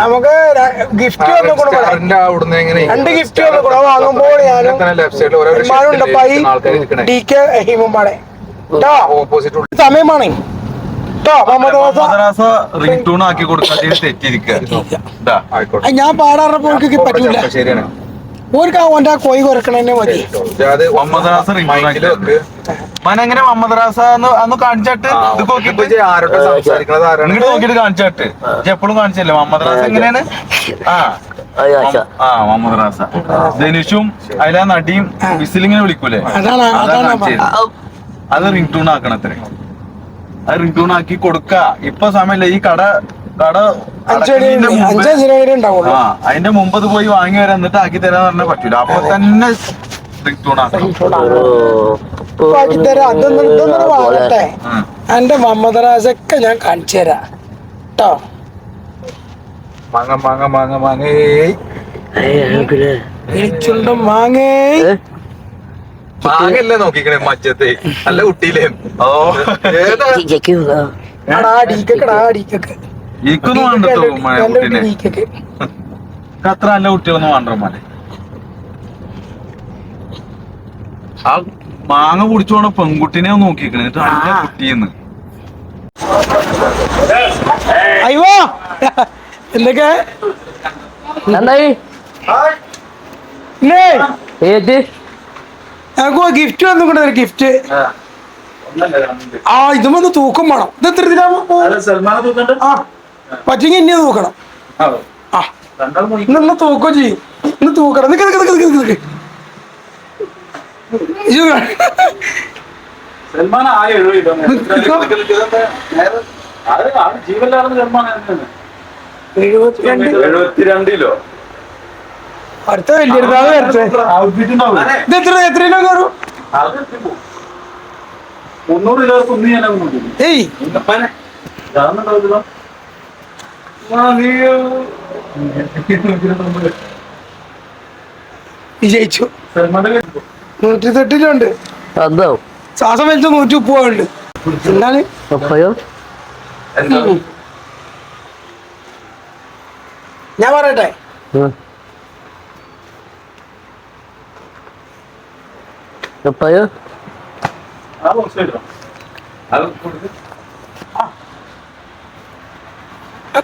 നമുക്ക് ഗിഫ്റ്റ് രണ്ട് ഗിഫ്റ്റ് വാങ്ങുമ്പോൾ ഞാനും ഡി കെ ഹിമുമ്പാടെ സമയമാണ് ഞാൻ പാടാറപ്പോ പറ്റൂല ഒരു ഓന്റെ കോയി കുറക്കണേ മതി. എങ്ങനെ മുഹമ്മദ് റാസ അന്ന് കാണിച്ചിട്ട് ഇങ്ങോട്ട് നോക്കിട്ട് കാണിച്ചിട്ട് എപ്പോഴും കാണിച്ചല്ലേ മുഹമ്മദ് റാസ എങ്ങനെയാണ്? മുഹമ്മദ് റാസ ധനുഷും അതിലാ നടിയും വിസിലിങ്ങനെ വിളിക്കൂലേ, അത് റിംഗ് ടൂൺ ആക്കണത്രേ. അത് റിംഗ് ടൂൺ ആക്കി കൊടുക്ക. ഇപ്പൊ സമയമില്ല, ഈ കട അതിന്റെ മുമ്പ് അത് പോയി വാങ്ങി വരാൻ എന്നിട്ട് ആക്കി തരാന്ന് പറഞ്ഞാൽ പറ്റൂല. അപ്പൊ തന്നെ റിംഗ് ടൂൺ ആക്കണം. എന്റെ മുഹമ്മദ് റാസൊക്കെ ഞാൻ കാണിച്ചു തരാം കേട്ടോ. മാങ്ങ മാങ്ങ മാങ്ങ മാങ്ങേ മാങ്ങേ മാങ്ങല്ലേ നോക്കിക്കണേ മച്ചത്തെ നല്ല കുട്ടിയില്ലേ. അത്ര നല്ല കുട്ടികളൊന്നും വേണ്ടമാരെ. ആ മാങ്ങ കുടിച്ചു പോണ പെൺകുട്ടിനെ നോക്കിക്കണേ നല്ല കുട്ടിയെന്ന്. അയ്യോ എന്തൊക്കെ ഞങ്ങൾക്ക് ഗിഫ്റ്റ് വന്നു കൂടെ ഒരു ഗിഫ്റ്റ്. ഇതുമൊന്ന് തൂക്കം വേണം. ഇത് എത്ര പറ്റെങ്കിൽ ഇനി തൂക്കണം. ഇന്ന് തൂക്കം ചെയ്യും. ഇന്ന് തൂക്കണം. എഴുപത്തിരണ്ടിലോ അടുത്ത വലിയൊരുതാവ് വരട്ടെ. ഇത് എത്ര കയറും? 300 കിലോർക്ക് ഒന്നും ഞാൻ ഏയ് വിജയിച്ചു. 130 ശ്വാസം വലിച്ച 130 എന്താണ് ഞാൻ പറയട്ടെ.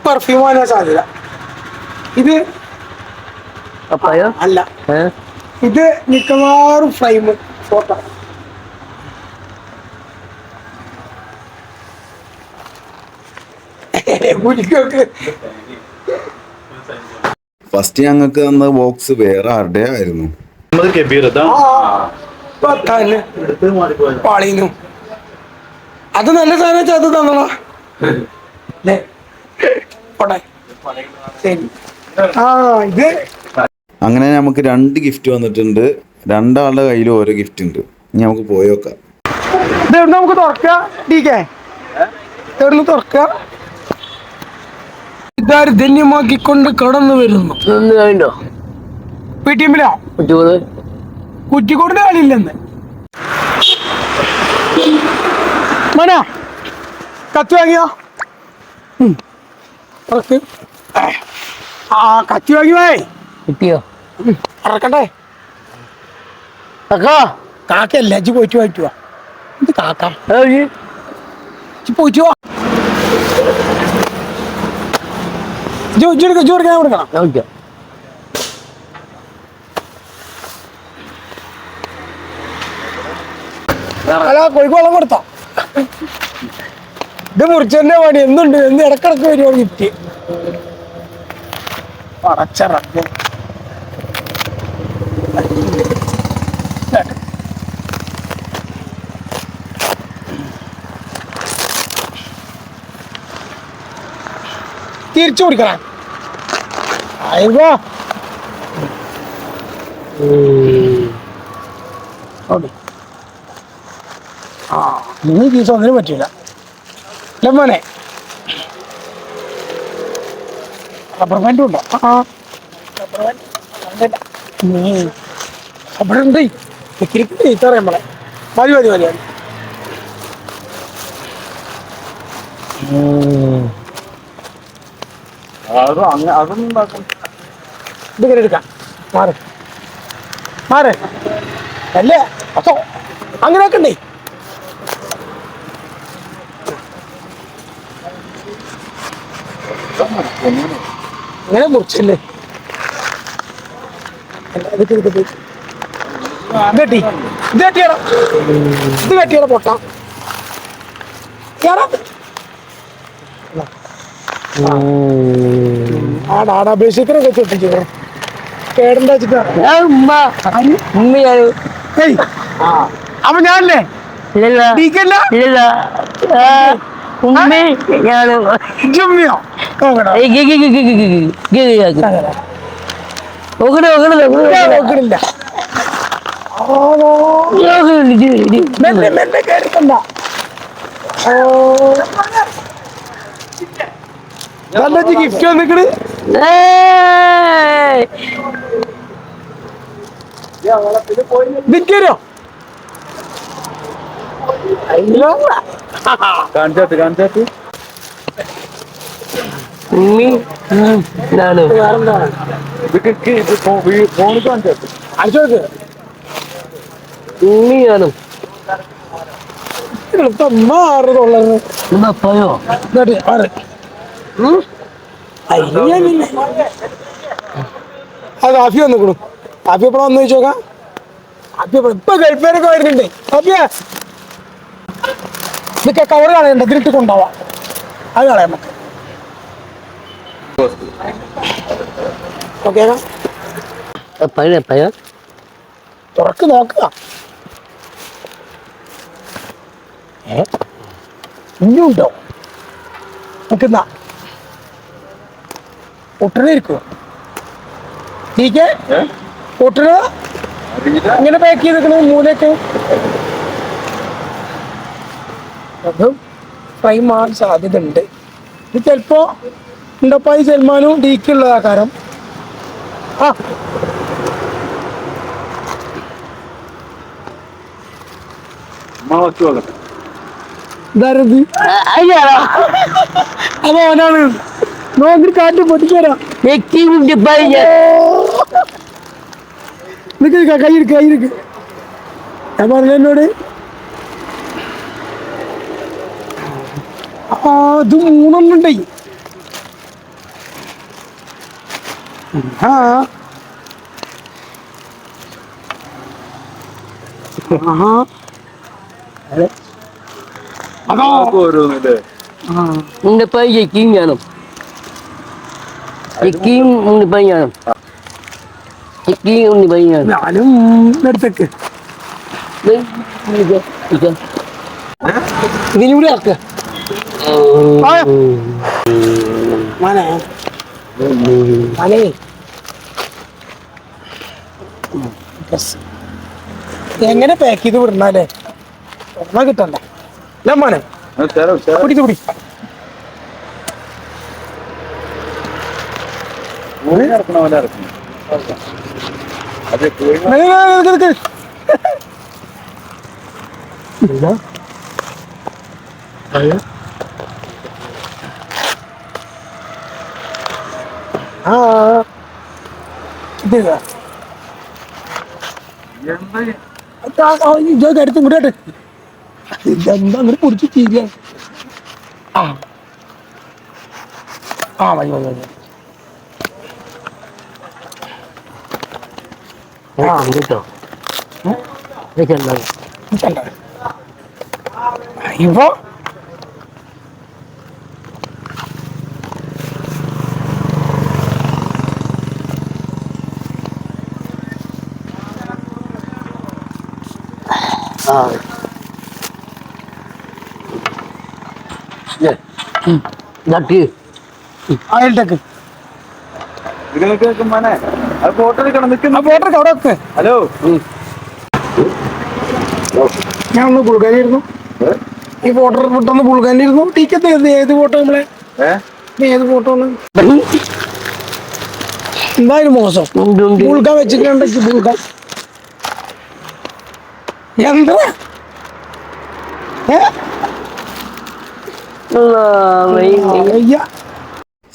പെർഫ്യൂം വാങ്ങാൻ സാധ്യത. ഇത് അല്ല, ഇത് മിക്കവാറും ഫ്രെയിം ഫോട്ടോ. ഫസ്റ്റ് ഞങ്ങൾക്ക് തന്ന ബോക്സ് വേറെ ആരുടെ ആയിരുന്നു. പാളീനും അത് നല്ല സാധനം വെച്ചാൽ അത് തന്നോളാം. ഇത് അങ്ങനെ നമുക്ക് 2 ഗിഫ്റ്റ് വന്നിട്ടുണ്ട്. 2 ആളുടെ കയ്യിൽ ഓരോ ഗിഫ്റ്റ് ഉണ്ട്. ഇനി നമുക്ക് പോയോക്കാം. നമുക്ക് തുറക്കാം. തുറക്കാം. ധന്യമാക്കിക്കൊണ്ട് കടന്നു വരുന്നു. ടീമിലാ കുറ്റിക്കോടിന്റെ കളിയില്ലെന്ന് മനാ കത്തി വാങ്ങിയോ? കത്തി വാങ്ങി പോയി കിട്ടിയോ? ഇറക്കട്ടെ. കാക്കല്ല, ഇജ്ജ് പോയിട്ട് വായിച്ചു വാ. ഇത് കാക്ക പോയിട്ട് വാ. കൊടുക്കാൻ കൊടുക്കണം. അല്ല കോഴിക്കോളം കൊടുത്തോ? ഇത് മുറിച്ചെന്നെ പണി എന്തുണ്ട് എന്ന് ഇടക്കിടക്ക് വരുവാ ഗിഫ്റ്റ്. പടച്ചറങ്ങ തിരിച്ചു കൊടുക്കണം. അയ്യോ നിങ്ങൾ ദിവസം ഒന്നിനും പറ്റില്ല മോനെ. റബ്ബർ ബാൻഡും ഉണ്ടോ? അവിടെ ഉണ്ട്. പറയാൻ പോലെ മതി മതി മതി മതി. അതൊന്നും ഉണ്ടാക്കും. ഇതിങ്ങനെ എടുക്കാം. മാറ് മാറ് അല്ലേ അതോ അങ്ങനെയൊക്കെ ഉണ്ടേ. ഇങ്ങനെ മുറിച്ചല്ലേ വെട്ടി ഇത് വെട്ടിയാലോ, ഇത് വെട്ടിയാലോ പൊട്ട ആടാബേശിക്കനൊക്കെ ചൊട്ടിച്ചു കേടണ്ട വെച്ചിട്ടാ. അപ്പൊ ഞാനല്ലേ ജുമ്മിയോ നോക്കണില്ല. മെല്ലെ മെല്ലെ കേൾക്കണ്ട. നല്ല ഗിഫ്റ്റ് വന്നിക്കണ്. വിൽക്കരോ കാണിച്ചാട്ട് ഫോണ് കാണിച്ചാട്ട് അയച്ചോക്ക് അത് ആഫി വന്നിക്കണു. ആഫി എപ്പോഴാ വന്നു ചോദിച്ചോക്കാം. ആഫി ഇപ്പൊ ഗൾഫേരൊക്കെ വരുന്നുണ്ട്. ആഫിയ ഇതൊക്കെ കവർ കളയണ്ട, ഇതിലിട്ട് കൊണ്ടുപോവാം. അത് കളയാം നമുക്ക്. ഓക്കെ തുറക്ക് നോക്കുക. ഇനിയുണ്ടോ നോക്കുന്ന ഒട്ടനായിരിക്കുമോ? ടീക്കെ ഒട്ടന ഇങ്ങനെ പാക്ക് ചെയ്തിരിക്കണ മൂലയൊക്കെ അതും ഫ്രൈ മാറാൻ സാധ്യത ഉണ്ട്. ഇത് ചിലപ്പോ ഉണ്ടപ്പായി സൽമാനും ഡീക്കുള്ളതാ കാരം. ആ ഇതാരത്? അപ്പൊ അവനാണ് നോക്കി കാറ്റ് പൊട്ടിച്ചേരാ. കൈയിരിക്ക് കൈയിരിക്ക്. ഞാൻ പറഞ്ഞ എന്നോട് അത് മൂന്നെണ്ണുണ്ടേ. ഉണ്ണിപ്പായി ചെക്കിയും വേണം, ചെക്കിയും ഉണ്ണിപ്പായി വേണം, ചെക്കിയും ഉണ്ണിപ്പായി വേണം. ഞാനും എടുത്തേക്ക് ഇതിലൂടെ ആക്ക മനെ മനെ എങ്ങനെ പാക്ക് ചെയ്ത് വിടണല്ലേ? ഒന്നാ കിട്ടണ്ടേ മോനെ? പിടിച്ച് പിടി. അടുത്ത് ഇങ്ങോട്ട് ഇതെന്താ അങ്ങനെ പൊടിച്ച് ചെയ്യാ. മതി മതി മതി. കേട്ടോ ഇപ്പൊ അയൽട്ടക്ക് ഹലോ ഞാൻ ഒന്ന് പുൾക്കാനായിരുന്നു. ഈ ഫോട്ടോ വിട്ടൊന്ന് പുൾക്കാനായിരുന്നു. ടീക്കത്ത് ഏത് ഫോട്ടോ നമ്മളെ ഏത് ഫോട്ടോ എന്തായാലും മോശം പുൾക്കാൻ വെച്ചിട്ടുണ്ടെങ്കിൽ പുൾക്കാൻ എന്താ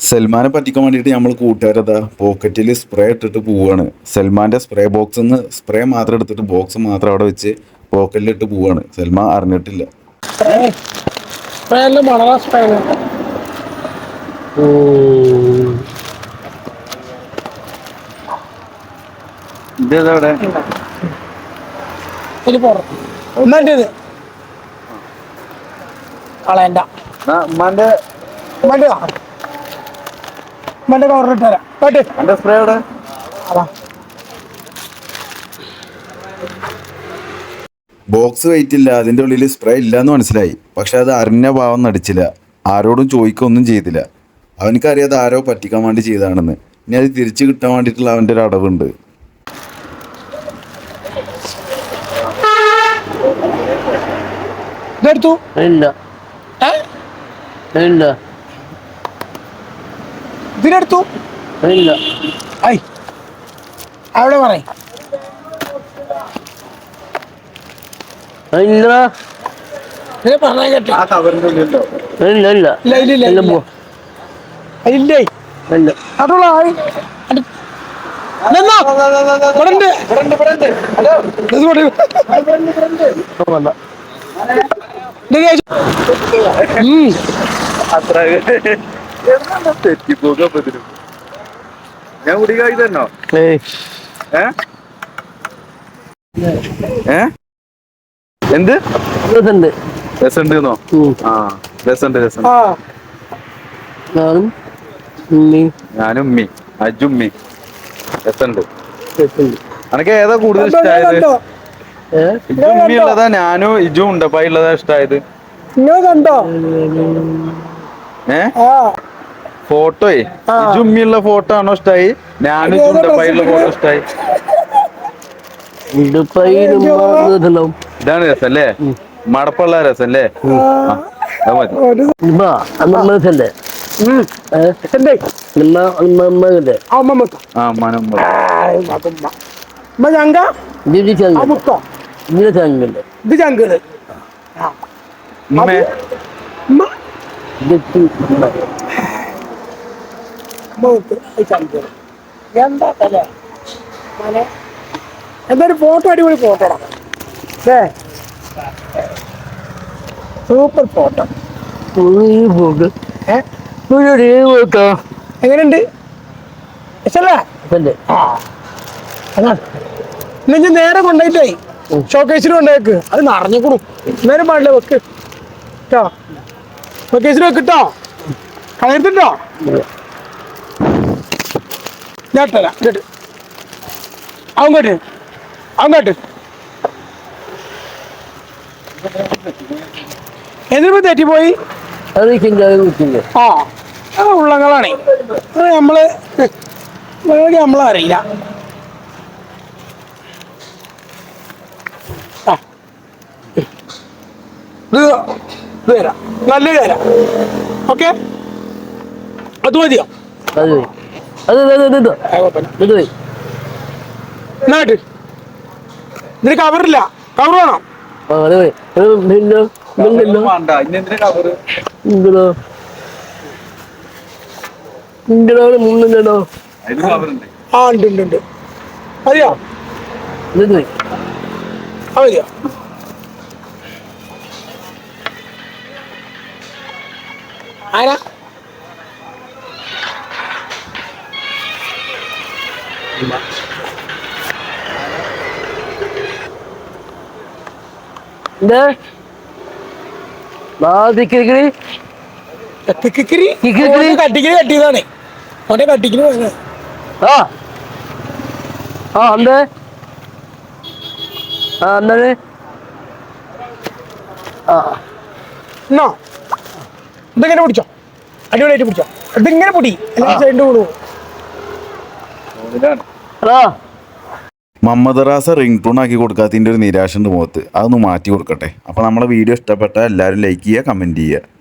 സൽമാനെ പറ്റിക്കാൻ വേണ്ടിയിട്ട് നമ്മൾ കൂട്ടുകാരതാ പോക്കറ്റിൽ സ്പ്രേ ഇട്ടിട്ട് പോവാണ്. സൽമാൻ്റെ സ്പ്രേ ബോക്സിൽ നിന്ന് സ്പ്രേ മാത്രം എടുത്തിട്ട് ബോക്സ് മാത്രം അവിടെ വെച്ച് പോക്കറ്റിലിട്ട് പോവാണ്. സൽമാൻ അറിഞ്ഞിട്ടില്ല. ഇതേതവിടെ സ്പ്രേ അവിടെ ബോക്സ് വെയിറ്റ് ഇല്ല, അതിൻ്റെ ഉള്ളിൽ സ്പ്രേ ഇല്ലയെന്ന് മനസ്സിലായി. പക്ഷെ അത് അറിഞ്ഞ ഭാവം നടിച്ചില്ല, ആരോടും ചോദിക്കൊന്നും ചെയ്തില്ല. അവനക്കറിയാതെ ആരോ പറ്റിക്കാൻ വേണ്ടി ചെയ്താണെന്ന്. ഇനി അത് തിരിച്ചു കിട്ടാൻ വേണ്ടിയിട്ടുള്ള അവൻ്റെ ഒരു അടവുണ്ട്. ഇതെടുത്തു ഇല്ല ഇല്ല ഇതിനെടുത്തു ഇല്ല ഐ അവിടെ പറയും ഇല്ല ഇതിനെ പറഞ്ഞാൽ കേട്ടോ. ആ കവറിന്റെ ഉള്ളിലുണ്ടോ? ഇല്ല ഇല്ല ഇല്ല ഇല്ല ഇല്ല ഇല്ല പോ ഇല്ലേ ഇല്ല അതുള്ള ആയി വേണ്ട അത്ര തെറ്റിപ്പോകാൻ പറ്റും. ഞാൻ കുടിക്കായി തന്നോ? ഏയ് എന്ത് രസമുണ്ട് രസമുണ്ടെന്നോ? ആ രസമുണ്ട് രസം. ഞാനും ഉമ്മി ഞാനും ഉമ്മി അജുമ്മി രസമുണ്ട്. രസമുണ്ട് അനക്ക് ഏതാ കൂടുതൽ ഇഷ്ടായത്? ഇജു ഉമ്മി ഉള്ളതാ ഞാനും ഇജു ഉണ്ടപ്പായി ഉള്ളതാ ഇഷ്ടായത്? കണ്ടോ ഫോട്ടോയെ ഇജു ഉമ്മിയുള്ള ഫോട്ടോ ആണോ ഇഷ്ടായി? ഞാനും ഇജു ഉണ്ടപ്പായുള്ള ഫോട്ടോ ഇഷ്ടായി? ഇതാണ് രസം അല്ലേ? മടപ്പുള്ള രസം അല്ലേ? അത് മതി. ആ മനം ഇത് ചങ്കള് ഉമ്മേ എന്തായാലും ഫോട്ടോ അടിപൊളി ഫോട്ടോടാ. Super photo. എങ്ങനെയുണ്ട്? ഇഷ്ടല്ലേ? എന്നു നേരെ കൊണ്ടുപോയിട്ടേ ഷോക്കേസിൽ കൊണ്ടുപോയിക്ക്. അത് നിറഞ്ഞുകൂടും. നേരം പാടില്ല വെക്ക് കേട്ടോ. ഷോക്കേസിൽ വെക്കിട്ടോ. കളയത്തിട്ടോ. ഞാൻ ഇട്ടരാം. ഇങ്ങോട്ട് അങ്ങോട്ട് അങ്ങോട്ട് എന്നിപ്പോ തെറ്റിപ്പോയി. ആ ഉള്ളങ്ങളാണേ. നമ്മളറിയില്ല. ഇത് തരാം, നല്ലത് തരാം. ഓക്കെ അത് മതിയോ? എന്നാട്ട് ഇതിന് കവറില്ല. കവർ വേണം. വേണ്ട ഇനി എന്തിനാ കവറ്? അതിന് കവറുണ്ട്. ആ ഉണ്ട് ഉണ്ട് ഉണ്ട്. മതിയോ? മതിയോ? ആരാ കട്ടിക്കല് കട്ടിയതാണ്. അവന്റെ കട്ടിക്കല് എന്നോ ഇതെങ്ങനെ പിടിച്ചോ. അടിപൊളിയായിട്ട് പിടിച്ചോ. ഇതിങ്ങനെ പൊടി എല്ലാ സൈഡിന്റെ കൂടും. മുഹമ്മദ് റാസ റിംഗ് ടൂൺ ആക്കി കൊടുക്കാത്തതിൻ്റെ ഒരു നിരാശ ഉണ്ട് മുഖത്ത്. അതൊന്ന് മാറ്റി കൊടുക്കട്ടെ. അപ്പോൾ നമ്മളെ വീഡിയോ ഇഷ്ടപ്പെട്ടാൽ എല്ലാവരും ലൈക്ക് ചെയ്യുക, കമൻറ്റ് ചെയ്യുക.